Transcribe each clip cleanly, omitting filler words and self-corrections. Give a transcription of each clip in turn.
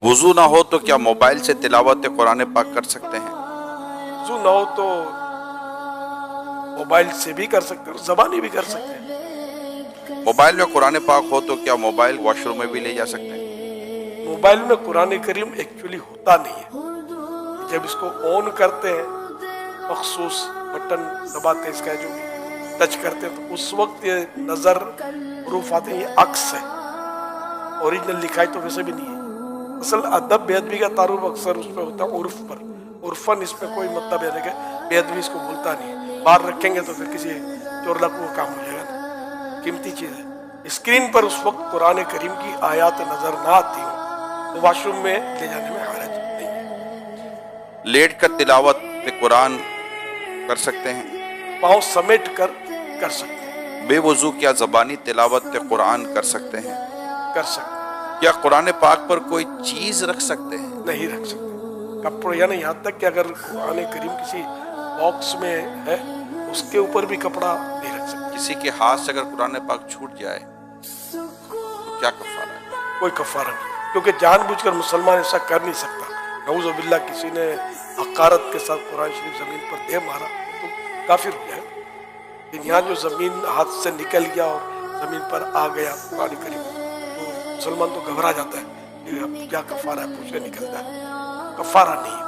वजू ना हो तो क्या मोबाइल से तिलावत कुरान पाक कर सकते हैं? वजू ना हो तो मोबाइल से भी कर सकते हो, ज़बानी भी कर सकते हैं। मोबाइल में कुरान पाक हो तो क्या मोबाइल वॉशरूम में भी ले जा सकते हैं? मोबाइल में कुरान करीम एक्चुअली होता नहीं है। जब इसको ऑन करते हैं, मखसूस बटन दबाते हैं, इसका जो टच करते हैं, तो उस वक्त ये नज़र प्रूफ आते हैं, ये अक्स है। ओरिजिनल लिखाई तो वैसे भी नहीं है। असल अदब बेअदबी का तारुफ अक्सर उस पर होता है उर्फ पर। उर्फन इसमें कोई मतलब है कि बेअदबी इसको बोलता नहीं है। बाहर रखेंगे तो फिर किसी चोर डाकू का काम हो जाएगा ना, कीमती चीज़ है। स्क्रीन पर उस वक्त कुरान करीम की आयत नज़र ना आती हो तो वॉशरूम में ले जाने में हरज नहीं है। लेट कर तिलावत कुरान कर सकते हैं? पाँव समेट कर सकते हैं। बेवजू क्या ज़बानी तिलावत कुरान कर सकते हैं? कर सकते हैं। क्या कुरान पाक पर कोई चीज रख सकते हैं? नहीं रख सकते। कपड़े, यानी यहाँ तक कि अगर कुरान करीम किसी बॉक्स में है उसके ऊपर भी कपड़ा नहीं रख सकते। किसी के हाथ से अगर कुरान पाक छूट जाए तो क्या कफारा है? कोई कफारा नहीं, क्योंकि जानबूझकर मुसलमान ऐसा कर नहीं सकता। नऊज़ बिल्लाह किसी ने हकारत के साथ कुरान शरीफ जमीन पर दे मारा तो काफिर हो जाए। लेकिन यहाँ जो जमीन हाथ से निकल गया और जमीन पर आ गया कुरान करीम, तो मुसलमान तो घबरा जाता है कि अब क्या कफारा है, पूछने निकलता है। कफारा नहीं है,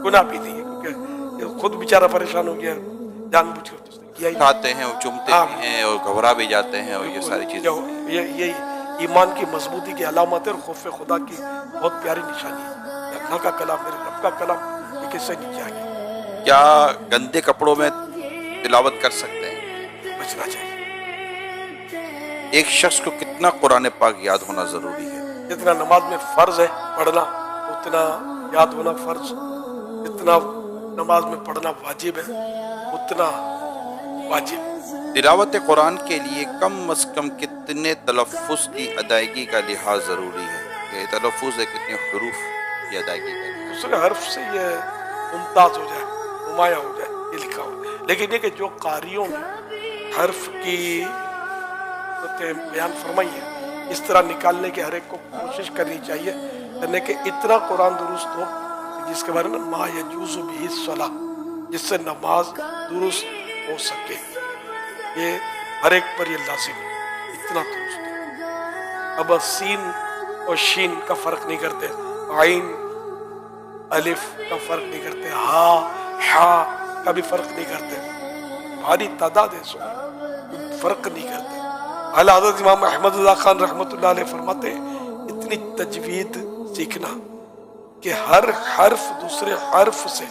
गुनाह भी नहीं है, क्योंकि खुद बेचारा परेशान हो गया, जानबूझकर तो उसने किया ही नहीं। खाते हैं और चुमते भी हैं और घबरा भी जाते हैं और ये सारी चीजें, ये ईमान की मजबूती की अलामत है और खौफ खुदा की बहुत प्यारी निशानी है। अल्लाह का कलाम, मेरे रब का कलाम, ये किससे नीचे आ गया। क्या गंदे कपड़ों में तिलावत कर सकते हैं? बचना चाहिए। एक शख्स को कितना कुरान पाक याद होना जरूरी है? जितना नमाज में फर्ज है पढ़ना उतना याद होना फर्ज, जितना नमाज में पढ़ना वाजिब है उतना वाजिब। तिलावत कुरान के लिए कम अज कम कितने तलफ़ुज़ की अदायगी का लिहाज ज़रूरी है? ये तलफ़ुज़ है कितने हरूफ की अदायगी का लिहाज? दूसरे हर्फ से ये मुमताज़ हो जाए, नुमाया हो जाए, ये लिखा हो। लेकिन ये कि जो कारियों ने हर्फ की बयान फरमाई है, इस तरह निकालने की हर एक को कोशिश करनी चाहिए, करने के इतना कुरान दुरुस्त हो जिसके बारे में मा यजूज़ु बिही सलाह, जिससे नमाज दुरुस्त हो सके। ये हर एक पर ये लाजिम है, इतना दुरुस्त हो। अब सीन और शीन का फर्क नहीं करते, आइन अलिफ का फर्क नहीं करते, हा का भी फर्क नहीं करते। भारी तादाद है, सो फर्क नहीं करते। आला हज़रत इमाम अहमद रज़ा खान रहमतुल्लाह अलैह फरमाते इतनी तजवीद सीखना कि हर हर्फ दूसरे हर्फ से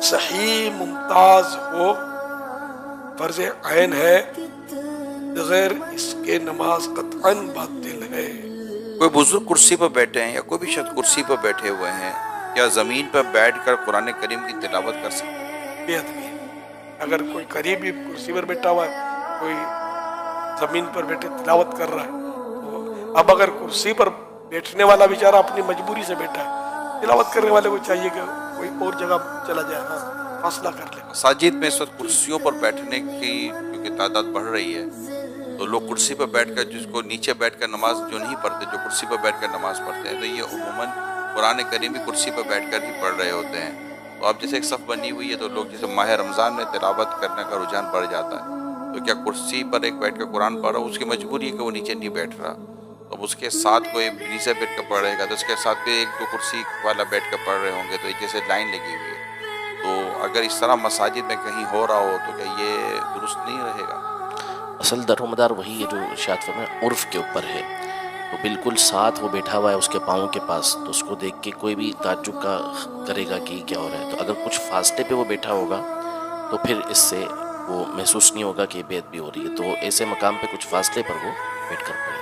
सही मुमताज हो, फर्ज ऐन है, बगैर इसके नमाज कतअन बातिल है। कोई बुजुर्ग कुर्सी पर बैठे हैं या कोई भी शख्स कुर्सी पर बैठे हुए हैं, या जमीन पर बैठकर कुरान करीम की तिलावत कर सकते हैं? बेहद भी। अगर कोई करीबी कुर्सी पर बैठा हुआ है, कोई जमीन पर बैठे तिलावत कर रहा है, तो अब अगर कुर्सी पर बैठने वाला बेचारा अपनी मजबूरी से बैठा है, तिलावत करने वाले को चाहिए कि कोई और जगह चला जाए, फासला कर ले। मसाजिद में इस वक्त कुर्सियों पर बैठने की क्योंकि तादाद बढ़ रही है, तो लोग कुर्सी पर बैठकर, जिसको नीचे बैठकर नमाज जो नहीं पढ़ते, जो कुर्सी पर बैठकर नमाज पढ़ते हैं, तो ये उम्मन कुरान करीम भी कुर्सी पर बैठकर ही पढ़ रहे होते हैं। तो अब जैसे एक सफ़ बनी हुई है, तो लोग जैसे माह रमज़ान में तिलावत करने का रुझान बढ़ जाता है, तो क्या कुर्सी पर एक बैठ कर कुरान पढ़ रहा, उसकी मजबूरी है कि वो नीचे नहीं बैठ रहा, तो उसके साथ कोई नीचे बैठ कर पढ़ेगा तो उसके साथ भी एक दो कुर्सी वाला बैठ कर पढ़ रहे होंगे, तो जैसे लाइन लगी हुई है। तो अगर इस तरह मसाजिद में कहीं हो रहा हो तो क्या ये दुरुस्त नहीं रहेगा? असल दरोमदार वही है जो इरशाद फरमाया, उर्फ़ के ऊपर है। तो बिल्कुल साथ वो बैठा हुआ है उसके पाँव के पास, तो उसको देख के कोई भी ताज्जुब का करेगा कि क्या हो रहा है। तो अगर कुछ फासले पे वो बैठा होगा तो फिर इससे वो महसूस नहीं होगा कि बेअदबी हो रही है, तो ऐसे मकाम पे कुछ फासले पर वो बैठ कर पड़े।